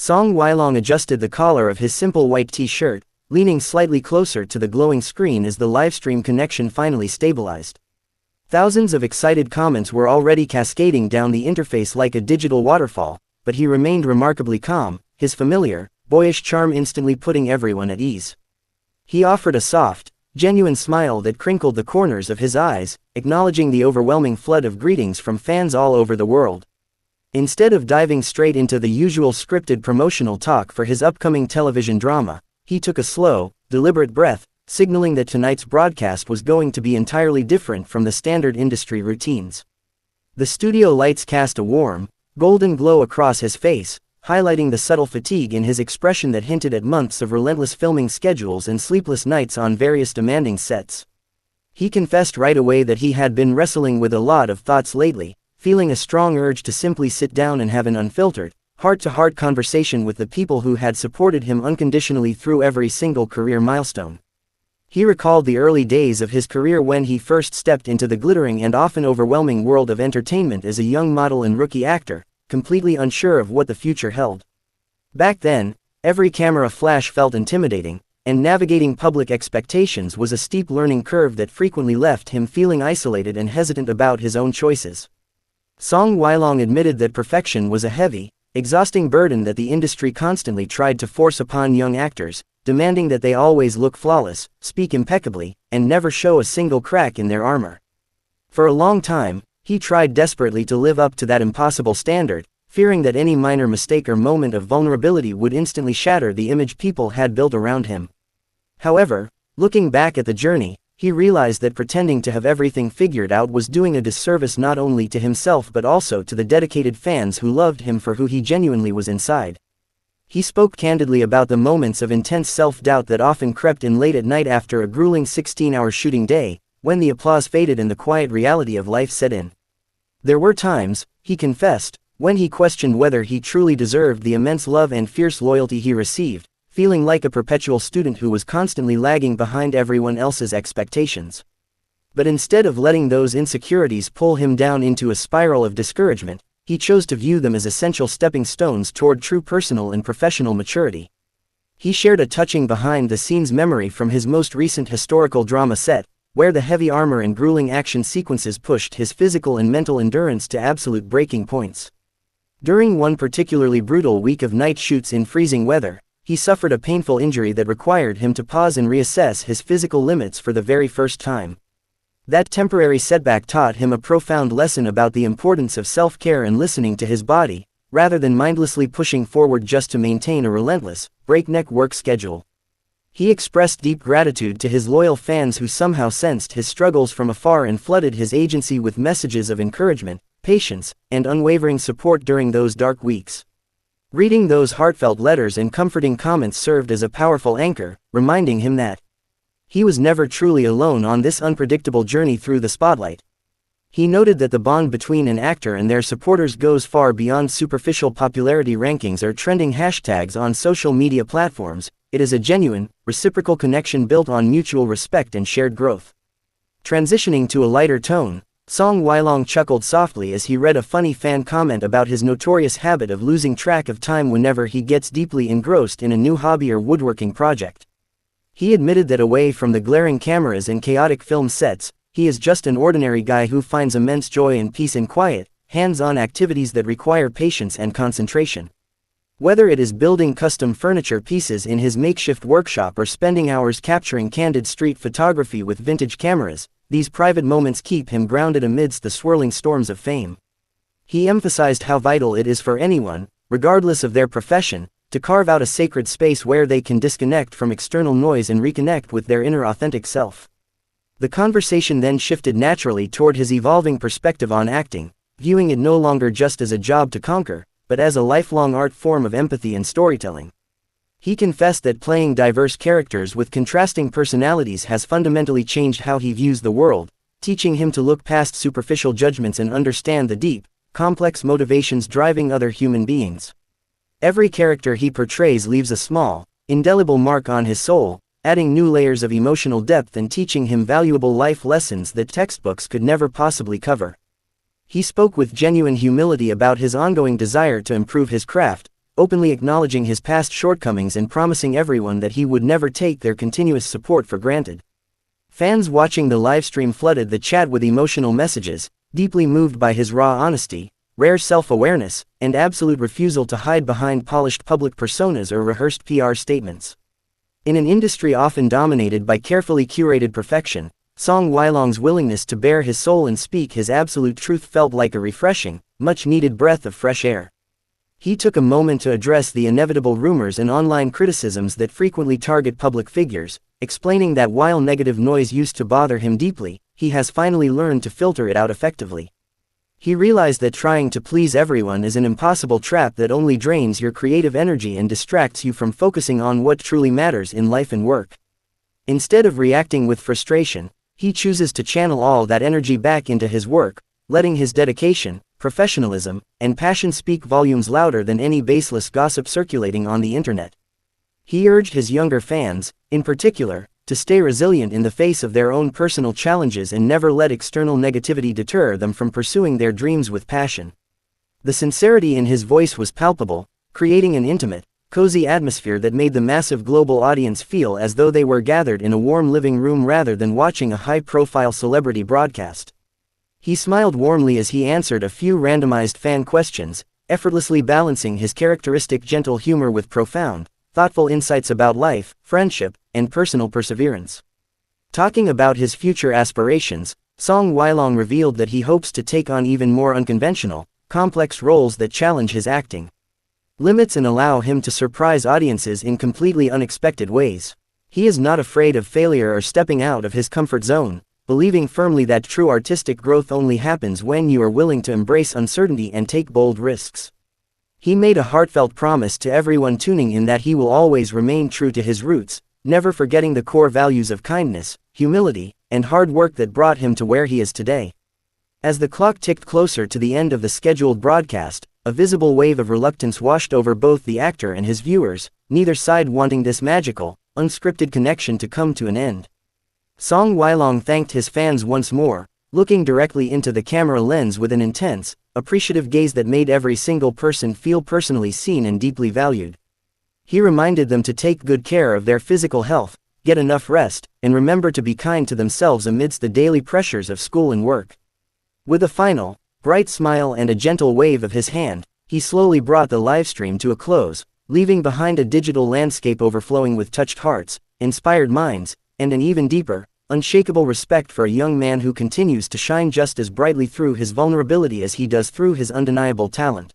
Song Weilong adjusted the collar of his simple white t-shirt, leaning slightly closer to the glowing screen as the livestream connection finally stabilized. Thousands of excited comments were already cascading down the interface like a digital waterfall, but he remained remarkably calm, his familiar, boyish charm instantly putting everyone at ease. He offered a soft, genuine smile that crinkled the corners of his eyes, acknowledging the overwhelming flood of greetings from fans all over the world. Instead of diving straight into the usual scripted promotional talk for his upcoming television drama, he took a slow, deliberate breath, signaling that tonight's broadcast was going to be entirely different from the standard industry routines. The studio lights cast a warm, golden glow across his face, highlighting the subtle fatigue in his expression that hinted at months of relentless filming schedules and sleepless nights on various demanding sets. He confessed right away that he had been wrestling with a lot of thoughts lately, feeling a strong urge to simply sit down and have an unfiltered, heart-to-heart conversation with the people who had supported him unconditionally through every single career milestone. He recalled the early days of his career when he first stepped into the glittering and often overwhelming world of entertainment as a young model and rookie actor, completely unsure of what the future held. Back then, every camera flash felt intimidating, and navigating public expectations was a steep learning curve that frequently left him feeling isolated and hesitant about his own choices. Song Weilong admitted that perfection was a heavy, exhausting burden that the industry constantly tried to force upon young actors, demanding that they always look flawless, speak impeccably, and never show a single crack in their armor. For a long time, he tried desperately to live up to that impossible standard, fearing that any minor mistake or moment of vulnerability would instantly shatter the image people had built around him. However, looking back at the journey, he realized that pretending to have everything figured out was doing a disservice not only to himself but also to the dedicated fans who loved him for who he genuinely was inside. He spoke candidly about the moments of intense self-doubt that often crept in late at night after a grueling 16-hour shooting day, when the applause faded and the quiet reality of life set in. There were times, he confessed, when he questioned whether he truly deserved the immense love and fierce loyalty he received, feeling like a perpetual student who was constantly lagging behind everyone else's expectations. But instead of letting those insecurities pull him down into a spiral of discouragement, he chose to view them as essential stepping stones toward true personal and professional maturity. He shared a touching behind-the-scenes memory from his most recent historical drama set, where the heavy armor and grueling action sequences pushed his physical and mental endurance to absolute breaking points. During one particularly brutal week of night shoots in freezing weather, he suffered a painful injury that required him to pause and reassess his physical limits for the very first time. That temporary setback taught him a profound lesson about the importance of self-care and listening to his body, rather than mindlessly pushing forward just to maintain a relentless, breakneck work schedule. He expressed deep gratitude to his loyal fans who somehow sensed his struggles from afar and flooded his agency with messages of encouragement, patience, and unwavering support during those dark weeks. Reading those heartfelt letters and comforting comments served as a powerful anchor, reminding him that he was never truly alone on this unpredictable journey through the spotlight. He noted that the bond between an actor and their supporters goes far beyond superficial popularity rankings or trending hashtags on social media platforms. It is a genuine, reciprocal connection built on mutual respect and shared growth. Transitioning to a lighter tone, Song Weilong chuckled softly as he read a funny fan comment about his notorious habit of losing track of time whenever he gets deeply engrossed in a new hobby or woodworking project. He admitted that away from the glaring cameras and chaotic film sets, he is just an ordinary guy who finds immense joy and peace in quiet, hands-on activities that require patience and concentration. Whether it is building custom furniture pieces in his makeshift workshop or spending hours capturing candid street photography with vintage cameras, these private moments keep him grounded amidst the swirling storms of fame. He emphasized how vital it is for anyone, regardless of their profession, to carve out a sacred space where they can disconnect from external noise and reconnect with their inner authentic self. The conversation then shifted naturally toward his evolving perspective on acting, viewing it no longer just as a job to conquer, but as a lifelong art form of empathy and storytelling. He confessed that playing diverse characters with contrasting personalities has fundamentally changed how he views the world, teaching him to look past superficial judgments and understand the deep, complex motivations driving other human beings. Every character he portrays leaves a small, indelible mark on his soul, adding new layers of emotional depth and teaching him valuable life lessons that textbooks could never possibly cover. He spoke with genuine humility about his ongoing desire to improve his craft, openly acknowledging his past shortcomings and promising everyone that he would never take their continuous support for granted. Fans watching the livestream flooded the chat with emotional messages, deeply moved by his raw honesty, rare self-awareness, and absolute refusal to hide behind polished public personas or rehearsed PR statements. In an industry often dominated by carefully curated perfection, Song Weilong's willingness to bare his soul and speak his absolute truth felt like a refreshing, much-needed breath of fresh air. He took a moment to address the inevitable rumors and online criticisms that frequently target public figures, explaining that while negative noise used to bother him deeply, he has finally learned to filter it out effectively. He realized that trying to please everyone is an impossible trap that only drains your creative energy and distracts you from focusing on what truly matters in life and work. Instead of reacting with frustration, he chooses to channel all that energy back into his work, letting his dedication, professionalism, and passion speak volumes louder than any baseless gossip circulating on the internet. He urged his younger fans, in particular, to stay resilient in the face of their own personal challenges and never let external negativity deter them from pursuing their dreams with passion. The sincerity in his voice was palpable, creating an intimate, cozy atmosphere that made the massive global audience feel as though they were gathered in a warm living room rather than watching a high-profile celebrity broadcast. He smiled warmly as he answered a few randomized fan questions, effortlessly balancing his characteristic gentle humor with profound, thoughtful insights about life, friendship, and personal perseverance. Talking about his future aspirations, Song Weilong revealed that he hopes to take on even more unconventional, complex roles that challenge his acting limits and allow him to surprise audiences in completely unexpected ways. He is not afraid of failure or stepping out of his comfort zone, believing firmly that true artistic growth only happens when you are willing to embrace uncertainty and take bold risks. He made a heartfelt promise to everyone tuning in that he will always remain true to his roots, never forgetting the core values of kindness, humility, and hard work that brought him to where he is today. As the clock ticked closer to the end of the scheduled broadcast, a visible wave of reluctance washed over both the actor and his viewers, neither side wanting this magical, unscripted connection to come to an end. Song Weilong thanked his fans once more, looking directly into the camera lens with an intense, appreciative gaze that made every single person feel personally seen and deeply valued. He reminded them to take good care of their physical health, get enough rest, and remember to be kind to themselves amidst the daily pressures of school and work. With a final, bright smile and a gentle wave of his hand, he slowly brought the livestream to a close, leaving behind a digital landscape overflowing with touched hearts, inspired minds, and an even deeper, unshakable respect for a young man who continues to shine just as brightly through his vulnerability as he does through his undeniable talent.